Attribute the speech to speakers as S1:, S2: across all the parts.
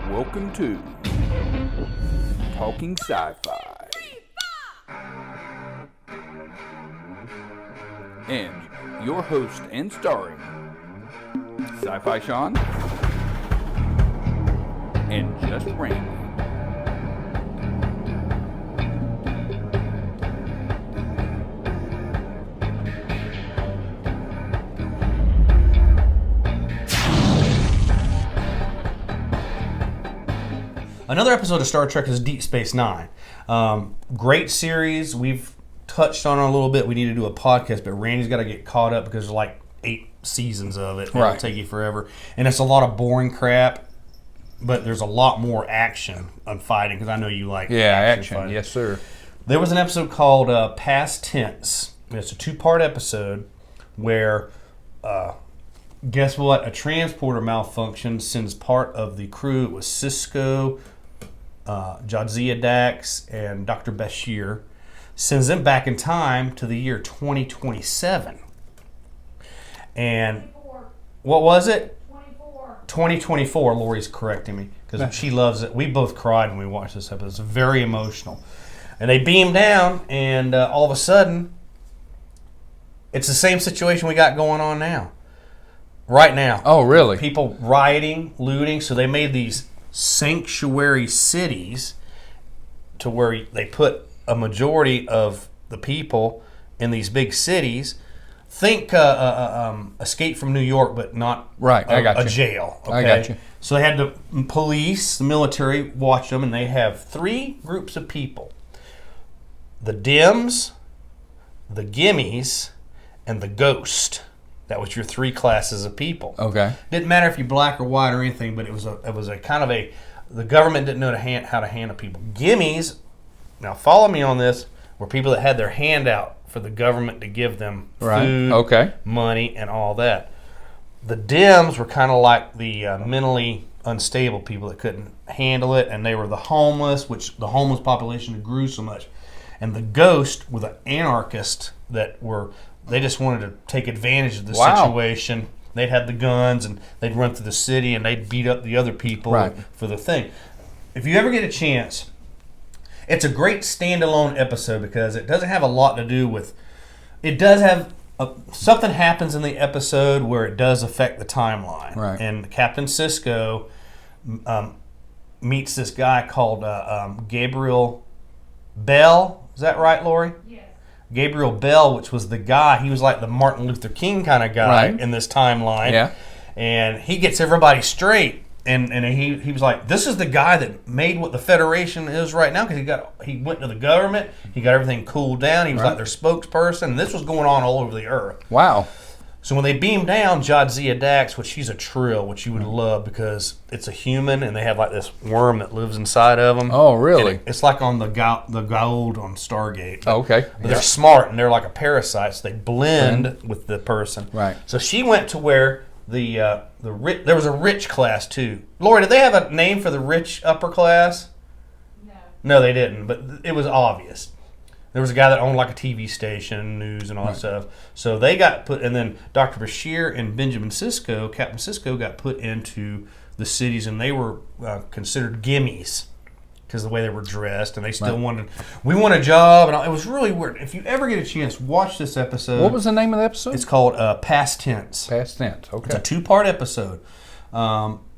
S1: Welcome to Talking Sci-Fi. And your host and starring Sci-Fi Sean and Just Randee.
S2: Another episode of Star Trek is Deep Space Nine. Great series. We've touched on it a little bit. We need to do a podcast, but Randy's got to get caught up because there's like 8 seasons of it.
S1: Right.
S2: It'll take you forever. And it's a lot of boring crap, but there's a lot more action on fighting because I know you like
S1: action.
S2: fighting.
S1: Yes, sir.
S2: There was an episode called Past Tense. It's a 2-part episode where... guess what? A transporter malfunctioned, sends part of the crew. It was Cisco, Jadzia Dax, and Dr. Bashir. Sends them back in time to the year 2027. And
S3: 24.
S2: what was it?
S3: 24.
S2: 2024. Lori's correcting me because she loves it. We both cried when we watched this episode. It's very emotional. And they beam down, and all of a sudden, it's the same situation we got going on now. Right now.
S1: Oh, really?
S2: People rioting, looting. So they made these sanctuary cities to where they put a majority of the people in these big cities. Think Escape from New York, but not
S1: I got
S2: a
S1: you.
S2: jail. Okay?
S1: I got you.
S2: So they had the police, the military, watch them, and they have 3 groups of people. The Dims, the Gimmies, and the Ghost. That was your 3 classes of people.
S1: Okay.
S2: Didn't matter if you're black or white or anything, but it was a kind of the government didn't know how to handle people. Gimmies, now follow me on this, were people that had their hand out for the government to give them food, money, and all that. The Dims were kind of like the mentally unstable people that couldn't handle it, and they were the homeless, which the homeless population grew so much. And the Ghost were the anarchists that were... They just wanted to take advantage of the situation. They'd had the guns, and they'd run through the city, and they'd beat up the other people for the thing. If you ever get a chance, it's a great standalone episode because it doesn't have a lot to do with... It does have... something happens in the episode where it does affect the timeline.
S1: Right.
S2: And Captain Cisco meets this guy called Gabriel Bell. Is that right, Lori?
S3: Yes.
S2: Gabriel Bell, which was the guy, he was like the Martin Luther King kind of guy in this timeline.
S1: Yeah.
S2: And he gets everybody straight. And he was like, this is the guy that made what the Federation is right now because he went to the government, he got everything cooled down, he was like their spokesperson, and this was going on all over the earth.
S1: Wow.
S2: So when they beam down Jadzia Dax, which she's a trill, which you would love because it's a human and they have like this worm that lives inside of them.
S1: Oh, really?
S2: It's like on the Goa'uld on Stargate.
S1: Oh, okay.
S2: But they're smart and they're like a parasite, so they blend with the person.
S1: Right.
S2: So she went to where there was a rich class too. Lori, did they have a name for the rich upper class?
S3: No.
S2: No, they didn't, but it was obvious. There was a guy that owned like a TV station, news and all that stuff. So they got put, and then Dr. Bashir and Benjamin Sisko, Captain Sisko, got put into the cities, and they were considered gimmies because of the way they were dressed, and they still wanted. We want a job, and it was really weird. If you ever get a chance, watch this episode.
S1: What was the name of the episode?
S2: It's called Past Tense.
S1: Past Tense. Okay.
S2: It's a 2-part episode.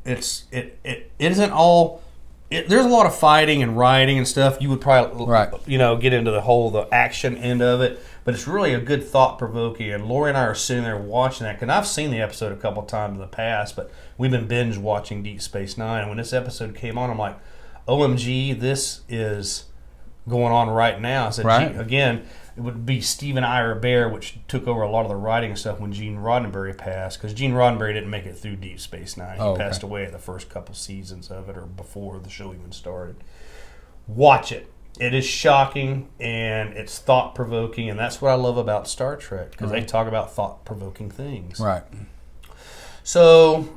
S2: It isn't all. There's a lot of fighting and rioting and stuff. You would probably, get into the action end of it. But it's really a good thought-provoking. And Lori and I are sitting there watching that. And I've seen the episode a couple times in the past, but we've been binge watching Deep Space Nine. And when this episode came on, I'm like, OMG, this is going on right now. I said, again, it would be Stephen Ira Bear, which took over a lot of the writing and stuff when Gene Roddenberry passed, because Gene Roddenberry didn't make it through Deep Space Nine. He passed away at the first couple seasons of it, or before the show even started. Watch it. It is shocking, and it's thought-provoking, and that's what I love about Star Trek, because they talk about thought-provoking things.
S1: Right.
S2: So...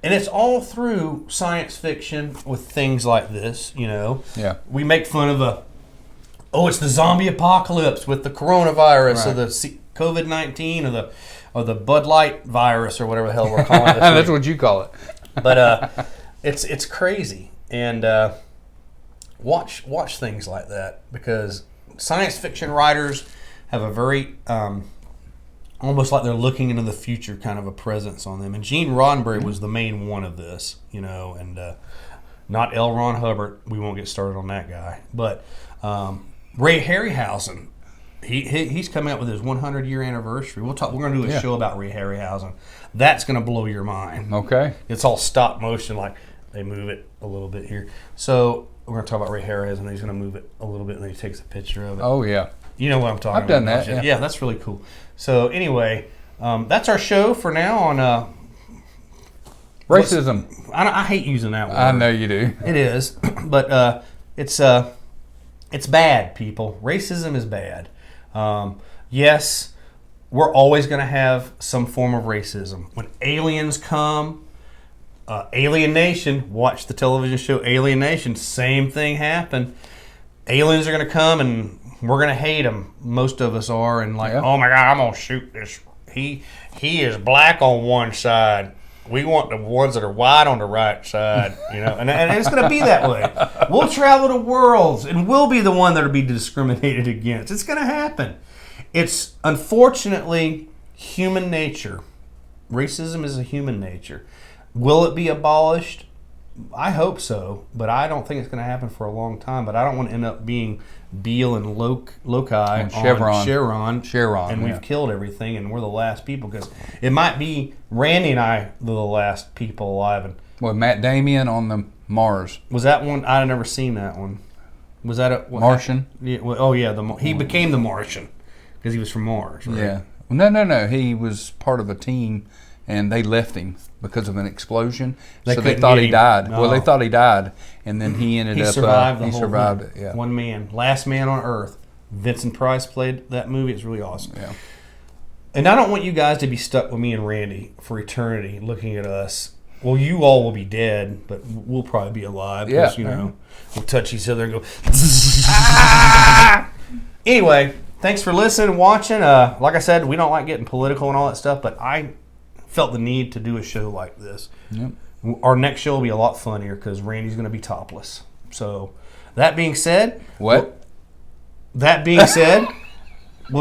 S2: And it's all through science fiction with things like this, Yeah. We make fun of it's the zombie apocalypse with the coronavirus or the COVID-19 or the Bud Light virus or whatever the hell we're calling it.
S1: That's what you call it.
S2: But it's crazy. And watch things like that, because science fiction writers have a very almost like they're looking into the future kind of a presence on them. And Gene Roddenberry was the main one of this, you know, and not L. Ron Hubbard. We won't get started on that guy. But Ray Harryhausen, he's coming up with his 100-year anniversary. We're going to do a show about Ray Harryhausen. That's going to blow your mind.
S1: Okay.
S2: It's all stop motion, like they move it a little bit here. So we're going to talk about Ray Harryhausen. He's going to move it a little bit, and then he takes a picture of it.
S1: Oh, yeah.
S2: You know what I'm talking about.
S1: I've done that, yeah.
S2: Yeah, that's really cool. So anyway, that's our show for now on...
S1: Racism.
S2: I hate using that word.
S1: I know you do.
S2: It is, but it's bad, people. Racism is bad. Yes, we're always going to have some form of racism. When aliens come, Alien Nation, watch the television show Alien Nation, same thing happened. Aliens are going to come and we're going to hate them. Most of us are, and like, oh my God, I'm going to shoot this. He is black on one side. We want the ones that are white on the right side, you know, and it's going to be that way. We'll travel the worlds, and we'll be the one that will be discriminated against. It's going to happen. It's unfortunately human nature. Racism is a human nature. Will it be abolished? I hope so, but I don't think it's going to happen for a long time. But I don't want to end up being Beale and Loci on Chevron, and we've killed everything, and we're the last people, because it might be Randee and I the last people alive. And
S1: Well, Matt Damon on the Mars.
S2: was that one? I've never seen that one. Was that a
S1: Martian?
S2: Yeah, well, he became the Martian because he was from Mars. Right?
S1: Yeah. No. He was part of a team, and they left him because of an explosion. So they thought he died.
S2: No.
S1: Well, they thought he died, and then he ended up.
S2: Survived the
S1: he
S2: whole
S1: survived
S2: thing.
S1: it. Yeah.
S2: One man, last man on Earth. Vincent Price played that movie. It's really awesome.
S1: Yeah.
S2: And I don't want you guys to be stuck with me and Randee for eternity, looking at us. Well, you all will be dead, but we'll probably be alive.
S1: Yeah.
S2: You know, we'll touch each other and go. Anyway, thanks for listening and watching. Like I said, we don't like getting political and all that stuff, but I felt the need to do a show like this.
S1: Yep.
S2: Our next show will be a lot funnier because Randy's going to be topless. So, that being said, we'll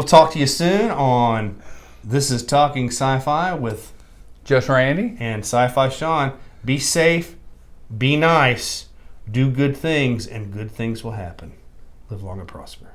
S2: talk to you soon on This is Talking Sci-Fi with
S1: Just Randee
S2: and Sci-Fi Sean. Be safe, be nice, do good things, and good things will happen. Live long and prosper.